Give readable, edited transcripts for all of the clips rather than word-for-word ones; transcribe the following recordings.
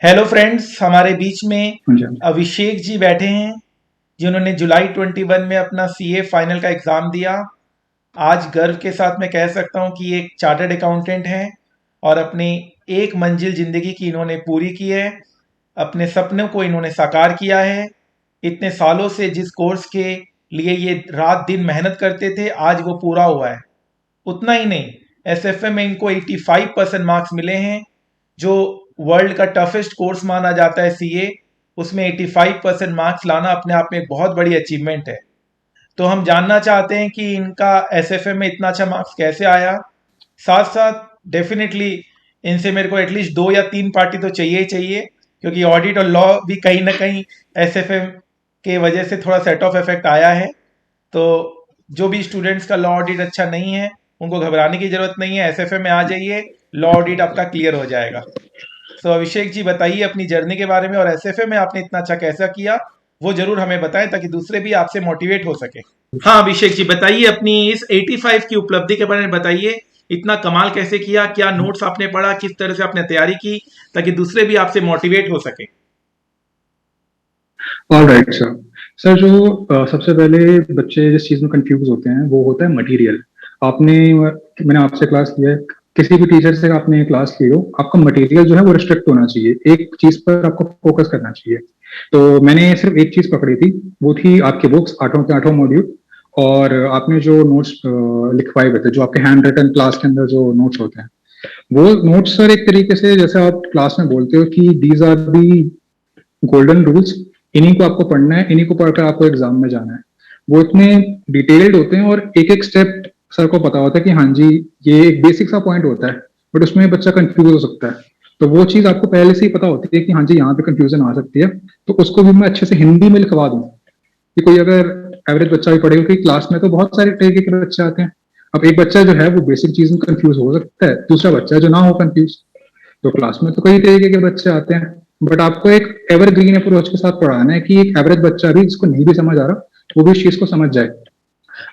Hello friends, हमारे बीच में हाँ जी, हाँ जी। अभिषेक जी बैठे हैं जिन्होंने जुलाई 21 में अपना सीए फाइनल का एग्ज़ाम दिया। आज गर्व के साथ मैं कह सकता हूं कि एक चार्टर्ड अकाउंटेंट हैं और अपनी एक मंजिल ज़िंदगी की इन्होंने पूरी की है। अपने सपनों को इन्होंने साकार किया है। इतने सालों से जिस कोर्स के लिए ये रात दिन मेहनत करते थे, आज वो पूरा हुआ है। उतना ही नहीं, एसएफए में इनको 85% मार्क्स मिले हैं, जो वर्ल्ड का टफेस्ट कोर्स माना जाता है सीए। उसमें 85% मार्क्स लाना अपने आप में एक बहुत बड़ी अचीवमेंट है। तो हम जानना चाहते हैं कि इनका एसएफए में इतना अच्छा मार्क्स कैसे आया। साथ साथ डेफिनेटली इनसे मेरे को एटलीस्ट 2 या 3 पार्टी तो चाहिए ही चाहिए, क्योंकि ऑडिट और लॉ भी कहीं ना कहीं एसएफए के वजह से थोड़ा सेट ऑफ इफेक्ट आया है। तो जो भी स्टूडेंट्स का लॉ ऑडिट अच्छा नहीं है, उनको घबराने की जरूरत नहीं है। एसएफए में आ जाइए, लॉ ऑडिट आपका क्लियर हो जाएगा। तो अभिषेक जी बताइए अपनी जर्नी के बारे में, और एसएफए में आपने इतना अच्छा कैसा किया वो जरूर हमें बताएं, ताकि दूसरे भी आपसे मोटिवेट हो सके। हाँ अभिषेक जी बताइए, अपनी इस 85 की उपलब्धि के बारे में बताइए। इतना कमाल कैसे किया, क्या नोट्स आपने पढ़ा, किस तरह से आपने तैयारी की, ताकि दूसरे भी आपसे मोटिवेट हो सके। All right sir. सर जो सबसे पहले बच्चे जिस चीज में कंफ्यूज होते हैं वो होता है मटेरियल। आपने मैंने आपसे क्लास लिया है, किसी भी टीचर से आपने क्लास ली हो, आपका मटेरियल जो है वो रिस्ट्रिक्ट होना चाहिए, एक चीज पर आपको फोकस करना चाहिए। तो मैंने सिर्फ एक चीज पकड़ी थी, वो थी आपकी बुक्स, आठों के आठों मॉड्यूल। और आपने जो नोट्स लिखवाए हुए थे, जो आपके हैंड रिटन क्लास के अंदर जो नोट्स होते हैं, वो नोट्स सर एक तरीके से जैसे आप क्लास में बोलते हो कि these are the golden rules, इन्हीं को आपको पढ़ना है, इन्हीं को पढ़कर आपको एग्जाम में जाना है। वो इतने डिटेल्ड होते हैं और एक एक स्टेप सर को पता होता है कि हाँ जी, ये एक बेसिक सा पॉइंट होता है, बट उसमें बच्चा कंफ्यूज हो सकता है। तो वो चीज आपको पहले से ही पता होती है कि हाँ जी, यहाँ पे कंफ्यूजन आ सकती है। तो उसको भी मैं अच्छे से हिंदी में लिखवा दूं कि कोई अगर एवरेज बच्चा भी पढ़ेगा, क्योंकि क्लास में तो बहुत सारे तरीके के बच्चे आते हैं। अब एक बच्चा जो है वो बेसिक चीज में कंफ्यूज हो सकता है, दूसरा बच्चा जो ना हो कंफ्यूज। तो क्लास में तो कई तरीके के बच्चे आते हैं, बट आपको एक एवरग्रीन अप्रोच के साथ पढ़ाना है कि एक एवरेज बच्चा भी जिसको नहीं भी समझ आ रहा, वो भी इस चीज को समझ जाए।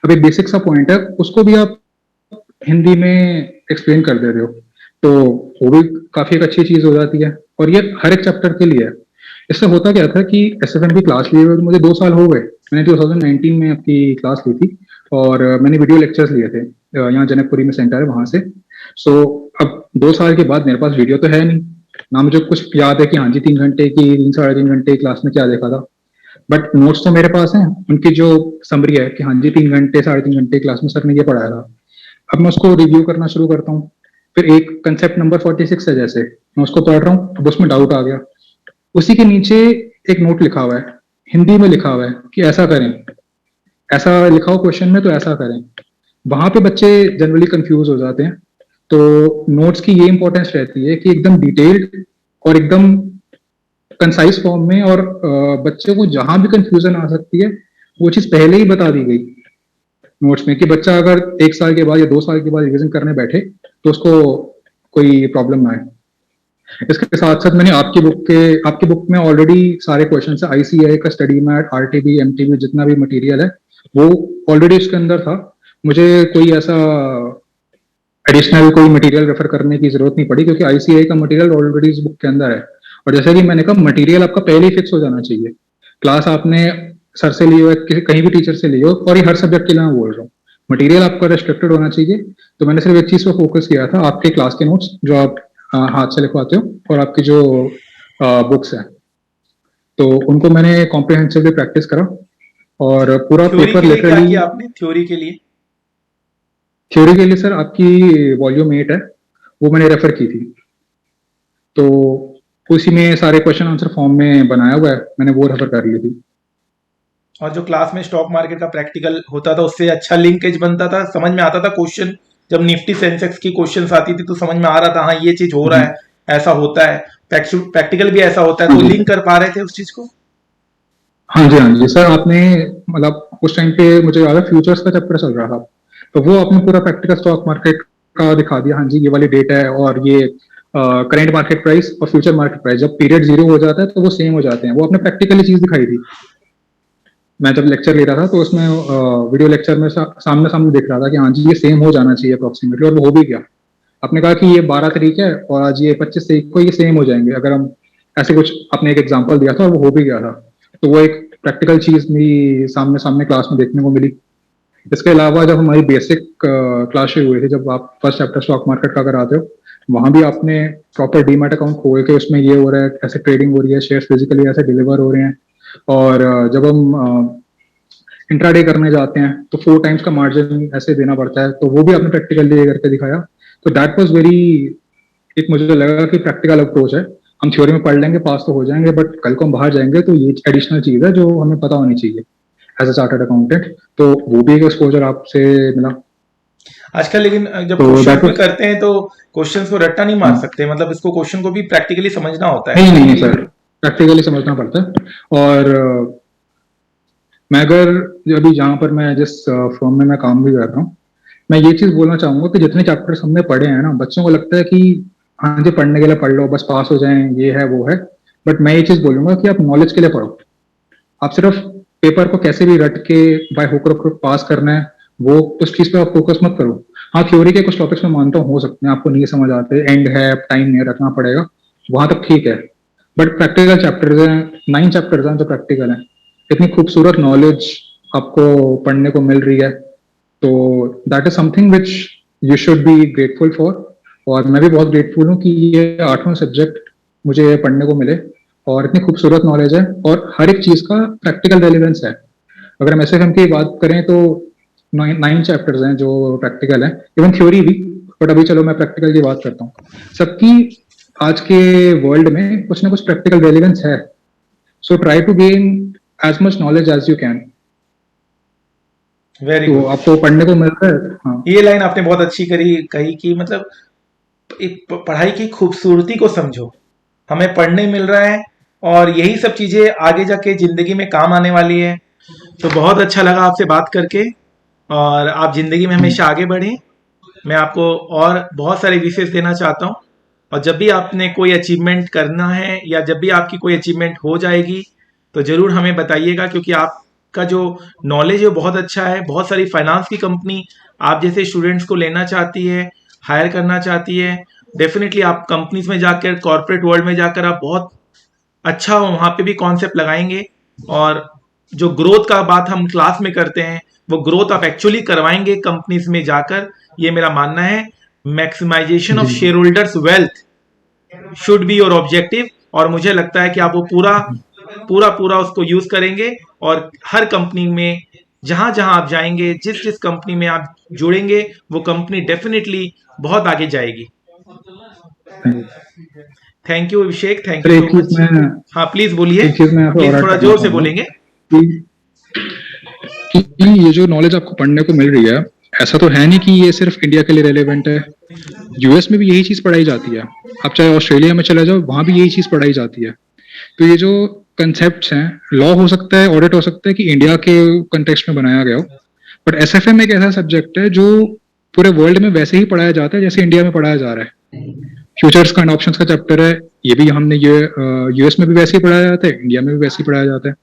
अब एक बेसिक सा पॉइंट है, उसको भी आप हिंदी में एक्सप्लेन कर दे रहे हो, तो वो भी काफी एक अच्छी चीज हो जाती है। और ये हर एक चैप्टर के लिए है। इससे होता क्या था कि एसएफएम की क्लास लिए हुए तो मुझे 2 साल हो गए। मैंने 2019 में आपकी क्लास ली थी, और मैंने वीडियो लेक्चर्स लिए थे, यहाँ जनकपुरी में सेंटर है वहां से। सो अब 2 साल के बाद मेरे पास वीडियो तो है नहीं, ना मुझे कुछ याद है कि हाँ जी 3 घंटे की, 3 साढ़े 3 घंटे की क्लास में क्या देखा था। बट नोट्स तो मेरे पास हैं, उनकी जो समरी है कि हाँ जी 3 घंटे, साढ़े 3 घंटे क्लास में सर ने ये पढ़ाया था। अब मैं उसको रिव्यू करना शुरू करता हूँ। फिर एक कंसेप्ट नंबर 46 है, जैसे मैं उसको पढ़ रहा हूँ, अब उसमें डाउट आ गया। उसी के नीचे एक नोट लिखा हुआ है, हिंदी में लिखा हुआ है कि ऐसा करें, ऐसा लिखा हो क्वेश्चन में, तो ऐसा करें। वहां पे बच्चे जनरली कंफ्यूज हो जाते हैं। तो नोट्स की ये इंपॉर्टेंस रहती है कि एकदम डिटेल्ड और एकदम कंसाइज फॉर्म में, और बच्चे को जहां भी कंफ्यूजन आ सकती है वो चीज पहले ही बता दी गई नोट्स में, कि बच्चा अगर 1 साल के बाद या 2 साल के बाद रिविजन करने बैठे तो उसको कोई प्रॉब्लम ना आए। इसके साथ साथ मैंने आपकी बुक में ऑलरेडी सारे क्वेश्चन है, आईसीएआई का, स्टडी मैट, आरटीबी, एमटीबी, जितना भी मटेरियल है वो ऑलरेडी उसके अंदर था। मुझे कोई ऐसा एडिशनल कोई मटेरियल रेफर करने की जरूरत नहीं पड़ी, क्योंकि आईसीआई का मटेरियल ऑलरेडी इस बुक के अंदर है। और जैसे कि मैंने कहा, मटेरियल आपका पहले ही फिक्स हो जाना चाहिए। क्लास आपने सर से ली हो, कहीं भी टीचर से ली हो, और ये हर सब्जेक्ट के लिए मैं बोल रहा हूँ, मटेरियल आपका रेस्ट्रिक्टेड होना चाहिए। तो मैंने सिर्फ एक चीज पर फोकस किया था, आपके क्लास के नोट्स जो आप हाथ से लिखवाते हो, और आपकी जो बुक्स हैं, तो उनको मैंने कॉम्प्रिहेंसिवली प्रैक्टिस करा। और पूरा थ्योरी पेपर के लिए क्या लिटरली, किया आपने, थ्योरी के लिए? थ्योरी के लिए सर आपकी वॉल्यूम 8 है, वो मैंने रेफर की थी। तो उसी में सारे क्वेश्चन आंसर फॉर्म में बनाया हुआ है, मैंने वो रेफर कर ली थी। और जो क्लास में स्टॉक मार्केट का प्रैक्टिकल होता था, उससे अच्छा लिंकेज बनता था, समझ में आता था क्वेश्चन। जब निफ्टी सेंसेक्स की क्वेश्चन आती थी तो समझ में आ रहा था, हाँ ये चीज हो रहा जी। है, ऐसा होता है। प्रैक्टिकल भी ऐसा होता है, हाँ तो जी, लिंक कर पा रहे थे उस चीज को। हाँ जी, हाँ जी सर। आपने मतलब उस टाइम पे मुझे याद है फ्यूचर्स का चैप्टर चल रहा था, तो वो आपने पूरा प्रैक्टिकल स्टॉक मार्केट का दिखा दिया। हाँ जी, ये वाली डेट है, और ये करंट मार्केट प्राइस और फ्यूचर मार्केट प्राइस जब पीरियड जीरो हो जाता है तो वो सेम हो जाते हैं। वो आपने प्रैक्टिकली चीज दिखाई थी। मैं जब लेक्चर ले रहा था तो उसमें वीडियो लेक्चर में सामने सामने दिख रहा था कि हाँ जी ये सेम हो जाना चाहिए अप्रोक्सीमेटली, और वो हो भी गया। आपने कहा कि ये 12 तारीख है और आज ये 25 तारीख को ये सेम हो जाएंगे, अगर हम ऐसे कुछ आपने एक एग्जांपल दिया था और वो हो भी गया था। तो वो एक प्रैक्टिकल चीज भी सामने सामने क्लास में देखने को मिली। इसके अलावा जब हमारी बेसिक क्लास शुरू हुई थी, जब आप फर्स्ट चैप्टर स्टॉक मार्केट का कराते हो, वहां भी आपने प्रॉपर डीमैट अकाउंट खोल के उसमें ये हो रहा है, ऐसे ट्रेडिंग हो रही है, शेयर फिजिकली ऐसे डिलीवर हो रहे हैं। और जब हम इंट्राडे करने जाते हैं तो 4 टाइम्स का मार्जिन ऐसे देना पड़ता है, तो वो भी आपने प्रैक्टिकली करके दिखाया। तो दैट वाज वेरी, एक मुझे लगा कि प्रैक्टिकल अप्रोच है। हम थ्योरी में पढ़ लेंगे, पास तो हो जाएंगे, बट कल को हम बाहर जाएंगे तो ये एडिशनल चीज है जो हमें पता होनी चाहिए एज अ चार्टर्ड अकाउंटेंट। तो वो भी एक एक्सपोजर आपसे मिला। आजकल लेकिन जब तो क्वेश्चंस दैट में वाज, करते हैं तो क्वेश्चंस को रट्टा नहीं मार सकते, मतलब इसको क्वेश्चन को भी प्रैक्टिकली समझना होता है। नहीं नहीं सर, प्रैक्टिकली समझना पड़ता है। और मैं अगर, अभी जहाँ पर मैं जिस फर्म में मैं काम भी कर रहा हूँ, मैं ये चीज बोलना चाहूंगा कि जितने चैप्टर्स हमने पढ़े हैं ना, बच्चों को लगता है कि हाँ जी पढ़ने के लिए पढ़ लो, बस पास हो जाएं, ये है वो है। बट मैं ये चीज बोलूंगा कि आप नॉलेज के लिए पढ़ो। आप सिर्फ पेपर को कैसे भी रट के बाय हुक और क्रुक पास करना है, वो उस चीज पे आप फोकस मत करो। हाँ, थ्योरी के कुछ टॉपिक्स में मानता हूँ हो सकते हैं आपको नहीं समझ आते, एंड है, टाइम नहीं रखना पड़ेगा, वहां तक ठीक है। बट प्रैक्टिकल चैप्टर्स हैं, 9 चैप्टर्स हैं जो प्रैक्टिकल हैं, इतनी खूबसूरत नॉलेज आपको पढ़ने को मिल रही है, तो that is something which you should be grateful for. और मैं भी बहुत ग्रेटफुल हूँ कि ये 8वां सब्जेक्ट मुझे पढ़ने को मिले, और इतनी खूबसूरत नॉलेज है, और हर एक चीज का प्रैक्टिकल रेलिवेंस है। अगर हम एसएफएम की बात करें तो 9 चैप्टर्स हैं जो प्रैक्टिकल हैं, इवन थ्योरी भी। बट अभी चलो मैं प्रैक्टिकल की बात करता हूँ। सबकी आज के वर्ल्ड में कुछ ना कुछ प्रैक्टिकल रेलिवेंस है। So try to gain as much knowledge as you can. Very तो गुड। आपको पढ़ने को मिल रहा है, हाँ। ये लाइन आपने बहुत अच्छी कही कि मतलब एक पढ़ाई की खूबसूरती को समझो, हमें पढ़ने मिल रहा है और यही सब चीजें आगे जाके जिंदगी में काम आने वाली है। तो बहुत अच्छा लगा आपसे बात करके, और आप जिंदगी में हम्म। हमेशा आगे बढ़ें। मैं आपको और बहुत सारे विशेष देना चाहता हूँ, और जब भी आपने कोई अचीवमेंट करना है या जब भी आपकी कोई अचीवमेंट हो जाएगी तो जरूर हमें बताइएगा, क्योंकि आपका जो नॉलेज है वो बहुत अच्छा है। बहुत सारी फाइनेंस की कंपनी आप जैसे स्टूडेंट्स को लेना चाहती है, हायर करना चाहती है। डेफिनेटली आप कंपनीज में जाकर, कॉर्पोरेट वर्ल्ड में जाकर आप बहुत अच्छा वहां पे भी कॉन्सेप्ट लगाएंगे, और जो ग्रोथ का बात हम क्लास में करते हैं वो ग्रोथ आप एक्चुअली करवाएंगे कंपनीज में जाकर। ये मेरा मानना है। मैक्सिमाइजेशन ऑफ जी। Shareholders wealth should be your objective, और मुझे लगता है कि आप वो पूरा पूरा पूरा उसको यूज करेंगे, और हर कंपनी में जहां जहां आप जाएंगे, जिस जिस कंपनी में आप जुड़ेंगे, वो कंपनी डेफिनेटली बहुत आगे जाएगी। Thank you Abhishek, thank sir you एक सो चीज मच। मैं हाँ प्लीज बोलिए, एक चीज मैं यहाँ पे और प्लीज ऐड थोड़ा करना जोर से चाहूंगा बोलेंगे। कि ये जो नॉलेज आपको पढ़ने को मिल रही है, ऐसा तो है नहीं कि ये सिर्फ इंडिया के लिए रेलेवेंट है। यूएस में भी यही चीज पढ़ाई जाती है। आप चाहे ऑस्ट्रेलिया में चले जाओ, वहां भी यही चीज पढ़ाई जाती है। तो ये जो कंसेप्ट हैं, लॉ हो सकता है, ऑडिट हो सकता है कि इंडिया के कंटेक्स्ट में बनाया गया हो, बट एसएफएम एक ऐसा सब्जेक्ट है जो पूरे वर्ल्ड में वैसे ही पढ़ाया जाता है जैसे इंडिया में पढ़ाया जा रहा है। फ्यूचर्स का एंड ऑप्शंस का चैप्टर है, ये भी हमने ये यूएस में भी वैसे ही पढ़ाया जाता है, इंडिया में भी वैसे ही पढ़ाया जाता है।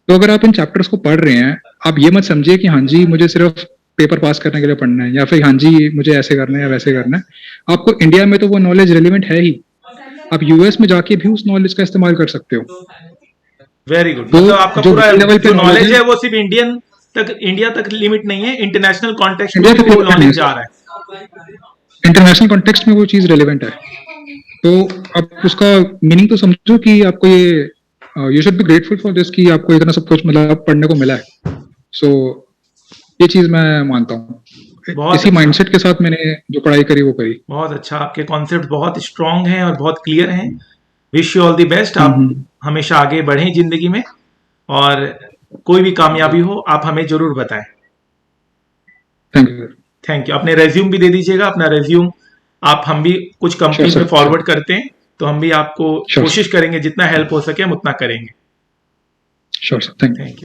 तो अगर आप इन चैप्टर्स को पढ़ रहे हैं, आप ये मत समझिए कि हाँ जी मुझे सिर्फ पेपर पास करने के लिए पढ़ना है, या फिर हाँ जी मुझे ऐसे करना है या वैसे करना है। आपको इंडिया में तो वो नॉलेज रेलिवेंट है ही, आप यूएस में जाके भी उस नॉलेज का इस्तेमाल कर सकते हो। वेरी गुड, तो मतलब आपका जो पूरा वर्ल्ड लेवल पे जो नॉलेज नॉलेज है, है वो सिर्फ इंडियन तक, इंडिया तक लिमिट नहीं है, इंटरनेशनल कॉन्टेक्स्ट में इंडिया भी तक वो लिमिटेड नहीं है नॉलेज जा सर, रहा है। इंटरनेशनल कॉन्टेक्स्ट में वो चीज रेलिवेंट है। तो आप उसका मीनिंग तो समझो कि आपको ये you should be grateful for this कि आपको इतना सब कुछ मतलब पढ़ने को मिला है। सो ये चीज मैं मानता हूँ, बहुत इसी अच्छा, माइंडसेट के साथ मैंने जो पढ़ाई करी वो करी। बहुत अच्छा, आपके कॉन्सेप्ट बहुत स्ट्रांग हैं और बहुत क्लियर हैं। Wish you all the best. आप हम्म। हमेशा आगे बढ़ें जिंदगी में, और कोई भी कामयाबी हो आप हमें जरूर बताएं। Thank you sir. Thank you. अपने रेज्यूम भी दे दीजिएगा, अपना रेज्यूम। आप, हम भी कुछ श्योर कंपनीज में सर, फॉरवर्ड श्योर। करते हैं, तो हम भी आपको श्योर कोशिश सर। करेंगे जितना हेल्प हो सके हम उतना करेंगे। Sure sir, thank you. Thank you.